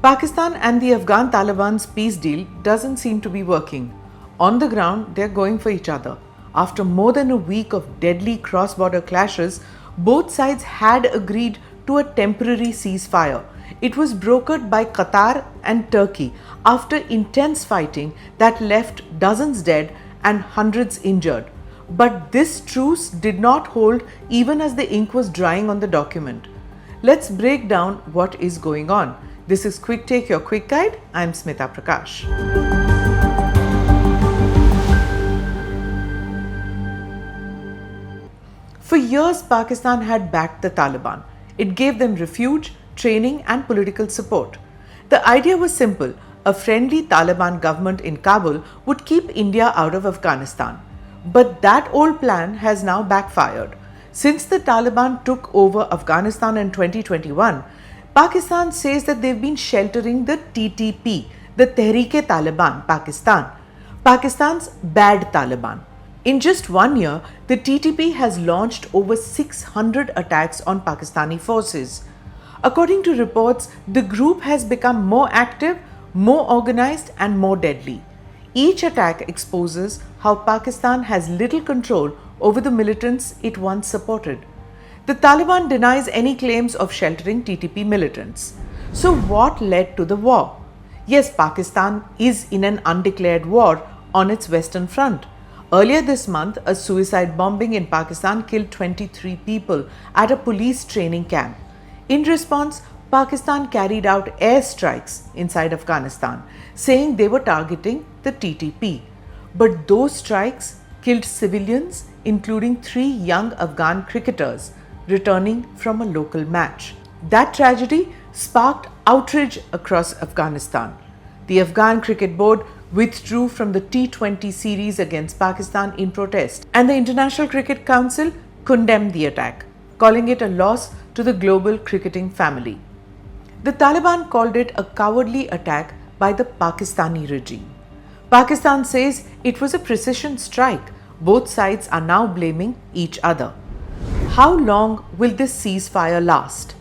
Pakistan and the Afghan Taliban's peace deal doesn't seem to be working. On the ground, they're going for each other. After more than a week of deadly cross-border clashes, both sides had agreed to a temporary ceasefire. It was brokered by Qatar and Turkey after intense fighting that left dozens dead and hundreds injured. But this truce did not hold even as the ink was drying on the document. Let's break down what is going on. This is Quick Take, your quick guide. I'm Smita Prakash. For years, Pakistan had backed the Taliban. It gave them refuge, training and political support. The idea was simple. A friendly Taliban government in Kabul would keep India out of Afghanistan. But that old plan has now backfired. Since the Taliban took over Afghanistan in 2021, Pakistan says that they've been sheltering the TTP, the Tehreek-e-Taliban Pakistan, Pakistan's bad Taliban. In just 1 year, the TTP has launched over 600 attacks on Pakistani forces. According to reports, the group has become more active, more organized and more deadly. Each attack exposes how Pakistan has little control over the militants it once supported. The Taliban denies any claims of sheltering TTP militants. So what led to the war? Yes, Pakistan is in an undeclared war on its western front. Earlier this month, a suicide bombing in Pakistan killed 23 people at a police training camp. In response, Pakistan carried out airstrikes inside Afghanistan, saying they were targeting the TTP. But those strikes killed civilians, including 3 young Afghan cricketers returning from a local match. That tragedy sparked outrage across Afghanistan. The Afghan Cricket Board withdrew from the T20 series against Pakistan in protest, and the International Cricket Council condemned the attack, calling it a loss to the global cricketing family. The Taliban called it a cowardly attack by the Pakistani regime. Pakistan says it was a precision strike. Both sides are now blaming each other. How long will this ceasefire last?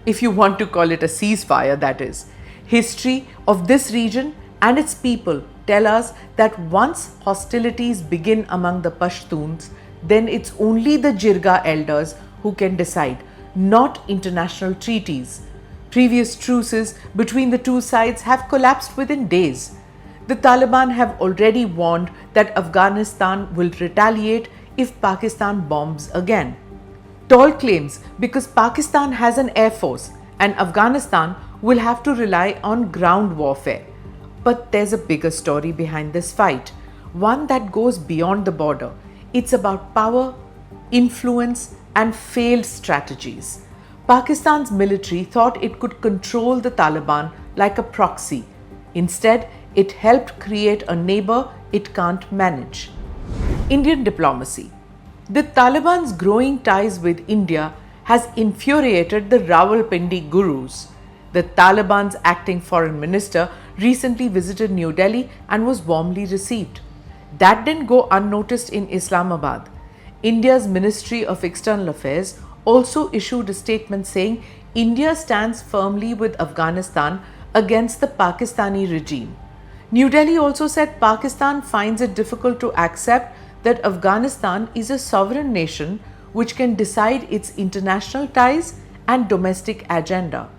If you want to call it a ceasefire, that is. History of this region and its people tell us that once hostilities begin among the Pashtuns, then it's only the Jirga elders who can decide, not international treaties. Previous truces between the two sides have collapsed within days. The Taliban have already warned that Afghanistan will retaliate if Pakistan bombs again. Tall claims because Pakistan has an air force and Afghanistan will have to rely on ground warfare. But there's a bigger story behind this fight, one that goes beyond the border. It's about power, influence and failed strategies. Pakistan's military thought it could control the Taliban like a proxy. Instead, it helped create a neighbor it can't manage. Indian diplomacy. The Taliban's growing ties with India has infuriated the Rawalpindi gurus. The Taliban's acting foreign minister recently visited New Delhi and was warmly received. That didn't go unnoticed in Islamabad. India's Ministry of External Affairs also issued a statement saying India stands firmly with Afghanistan against the Pakistani regime. New Delhi also said Pakistan finds it difficult to accept that Afghanistan is a sovereign nation which can decide its international ties and domestic agenda.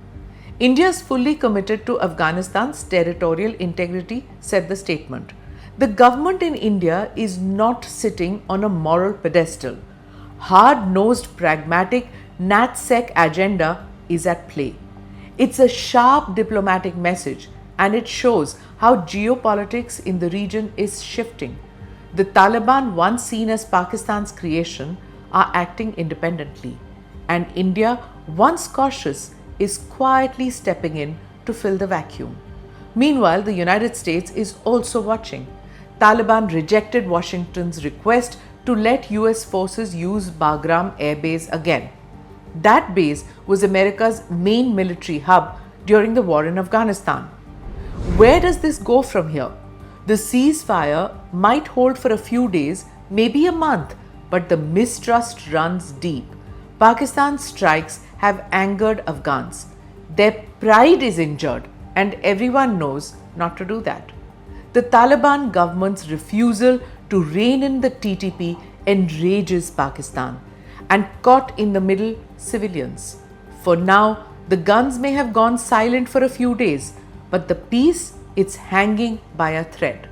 India is fully committed to Afghanistan's territorial integrity, said the statement. The government in India is not sitting on a moral pedestal. Hard-nosed, pragmatic, NatSec agenda is at play. It's a sharp diplomatic message and it shows how geopolitics in the region is shifting. The Taliban, once seen as Pakistan's creation, are acting independently, and India, once cautious, is quietly stepping in to fill the vacuum. Meanwhile, the United States is also watching. Taliban rejected Washington's request to let US forces use Bagram Air Base again. That base was America's main military hub during the war in Afghanistan. Where does this go from here? The ceasefire might hold for a few days, maybe a month, but the mistrust runs deep. Pakistan's strikes have angered Afghans. Their pride is injured. and everyone knows not to do that. The Taliban government's refusal to rein in the TTP enrages Pakistan and caught in the middle civilians. For now, the guns may have gone silent for a few days, but the peace, it's hanging by a thread.